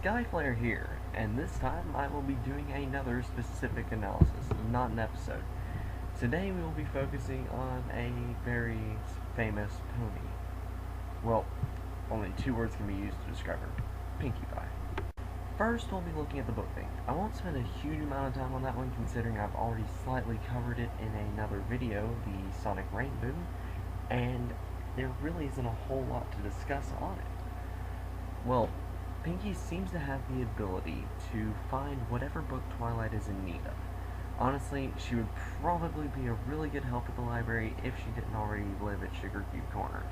Skyflare here, and this time I will be doing another specific analysis, not an episode. Today we will be focusing on a very famous pony. Well, only two words can be used to describe her. Pinkie Pie. First, we'll be looking at the book thing. I won't spend a huge amount of time on that one considering I've already slightly covered it in another video, the Sonic Rainbow, and there really isn't a whole lot to discuss on it. Well, Pinkie seems to have the ability to find whatever book Twilight is in need of. Honestly, she would probably be a really good help at the library if she didn't already live at Sugar Cube Corner.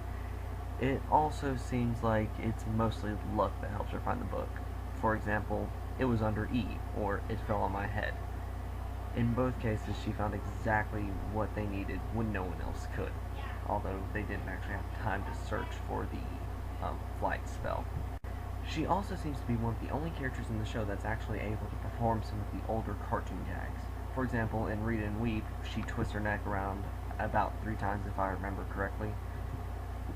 It also seems like it's mostly luck that helps her find the book. For example, it was under E, or it fell on my head. In both cases, she found exactly what they needed when no one else could, although they didn't actually have time to search for the flight spell. She also seems to be one of the only characters in the show that's actually able to perform some of the older cartoon gags. For example, in Read and Weep, she twists her neck around about 3 times if I remember correctly.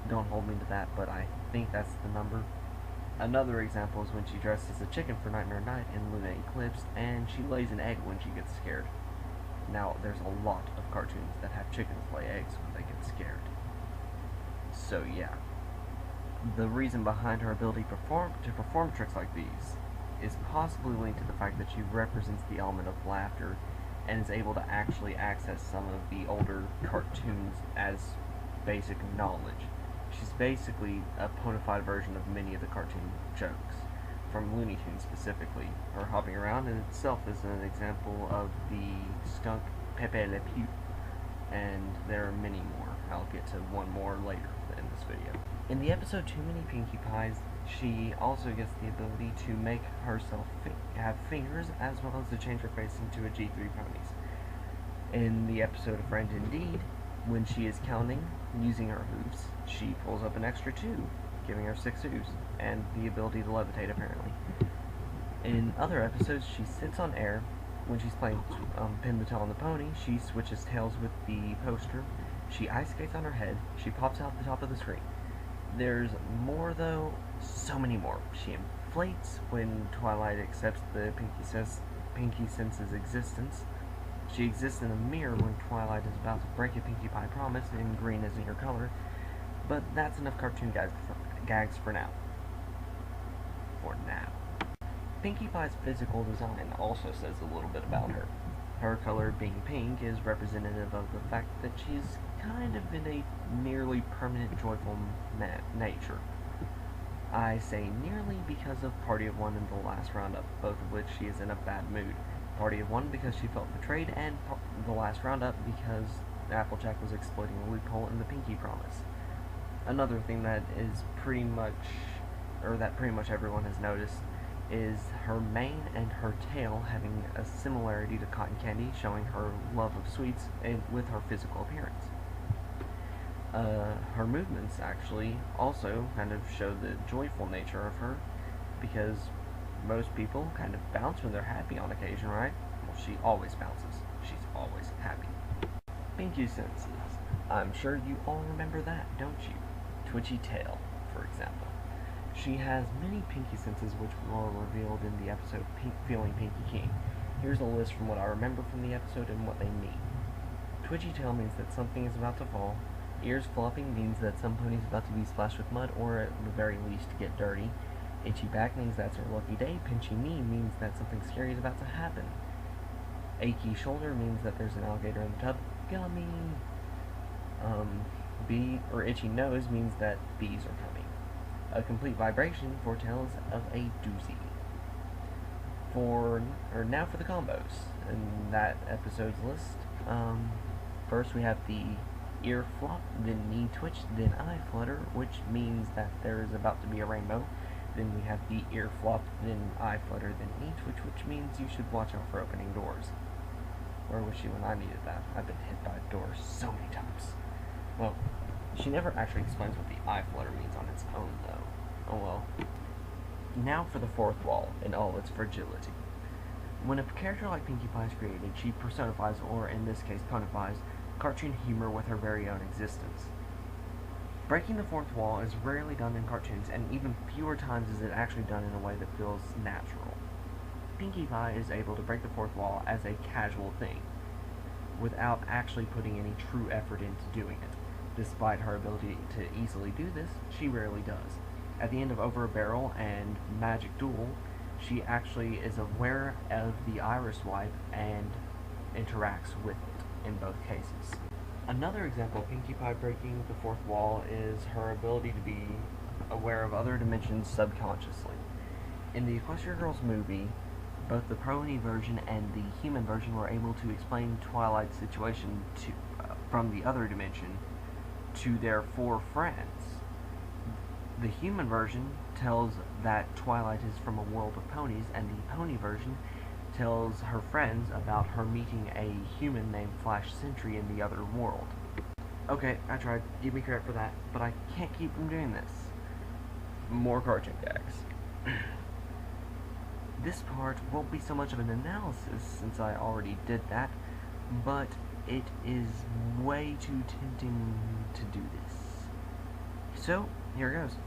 Don't hold me to that, but I think that's the number. Another example is when she dresses as a chicken for Nightmare Night in Luna Eclipse, and she lays an egg when she gets scared. Now, there's a lot of cartoons that have chickens lay eggs when they get scared. So yeah. The reason behind her ability to perform tricks like these is possibly linked to the fact that she represents the element of laughter and is able to actually access some of the older cartoons as basic knowledge. She's basically a bona fide version of many of the cartoon jokes, from Looney Tunes specifically. Her hopping around in itself is an example of the skunk Pepe Le Pew, and there are many more. I'll get to one more later in this video. In the episode Too Many Pinkie Pies, she also gets the ability to make herself have fingers as well as to change her face into a G3 ponies. In the episode of Friend Indeed, when she is counting using her hooves, she pulls up an extra 2, giving her 6 hooves, and the ability to levitate apparently. In other episodes, she sits on air. When she's playing Pin the Tail on the Pony, she switches tails with the poster. She ice skates on her head. She pops out the top of the screen. There's more though, so many more. She inflates when Twilight accepts the Pinkie senses existence. She exists in a mirror when Twilight is about to break a Pinkie Pie promise and green isn't her color. But that's enough cartoon gags for now. Pinkie Pie's physical design also says a little bit about her. Her color being pink is representative of the fact that she's kind of in a nearly permanent joyful nature. I say nearly because of Party of One and the last roundup, both of which she is in a bad mood. Party of One because she felt betrayed, and the last roundup because Applejack was exploiting a loophole in the Pinkie promise. Another thing that is pretty much everyone has noticed is her mane and her tail having a similarity to cotton candy, showing her love of sweets and with her physical appearance. Her movements actually also kind of show the joyful nature of her, because most people kind of bounce when they're happy on occasion, right? Well, she always bounces. She's always happy. Pinkie senses. I'm sure you all remember that, don't you? Twitchy tail, for example. She has many Pinkie senses which were revealed in the episode Feeling Pinkie King. Here's a list from what I remember from the episode and what they mean. Twitchy tail means that something is about to fall. Ears flopping means that some pony's about to be splashed with mud, or at the very least get dirty. Itchy back means that's her lucky day. Pinchy knee means that something scary is about to happen. Achy shoulder means that there's an alligator in the tub. Gummy. Itchy nose means that bees are coming. A complete vibration foretells of a doozy. Now for the combos in that episode's list. First we have the ear flop, then knee twitch, then eye flutter, which means that there is about to be a rainbow. Then we have the ear flop, then eye flutter, then knee twitch, which means you should watch out for opening doors. Where was she when I needed that? I've been hit by a door so many times. Well, she never actually explains what the eye flutter means on its own, though. Oh well. Now for the fourth wall, in all its fragility. When a character like Pinkie Pie is created, she personifies, or in this case ponifies, cartoon humor with her very own existence. Breaking the fourth wall is rarely done in cartoons, and even fewer times is it actually done in a way that feels natural. Pinkie Pie is able to break the fourth wall as a casual thing, without actually putting any true effort into doing it. Despite her ability to easily do this, she rarely does. At the end of Over a Barrel and Magic Duel, she actually is aware of the iris wipe and interacts with it in both cases. Another example of Pinkie Pie breaking the fourth wall is her ability to be aware of other dimensions subconsciously. In the Equestria Girls movie, both the Pony version and the human version were able to explain Twilight's situation from the other dimension to their 4 friends. The human version tells that Twilight is from a world of ponies, and the pony version tells her friends about her meeting a human named Flash Sentry in the other world. Okay, I tried. Give me credit for that, but I can't keep from doing this. More cartoon gags. This part won't be so much of an analysis, since I already did that, but it is way too tempting to do this. So, here goes.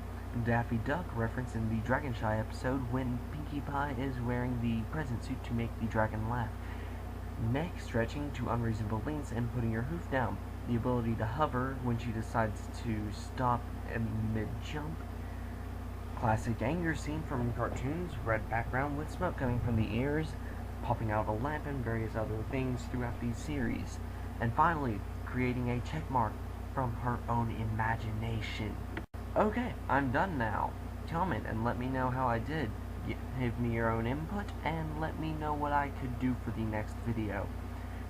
Daffy Duck referenced in the Dragon Shy episode when Pinkie Pie is wearing the present suit to make the dragon laugh. Neck stretching to unreasonable lengths and putting her hoof down. The ability to hover when she decides to stop mid-jump. Classic anger scene from cartoons, red background with smoke coming from the ears, popping out of a lamp, and various other things throughout the series. And finally, creating a check mark from her own imagination. Okay, I'm done now. Comment and let me know how I did. Give me your own input and let me know what I could do for the next video.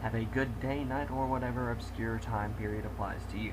Have a good day, night, or whatever obscure time period applies to you.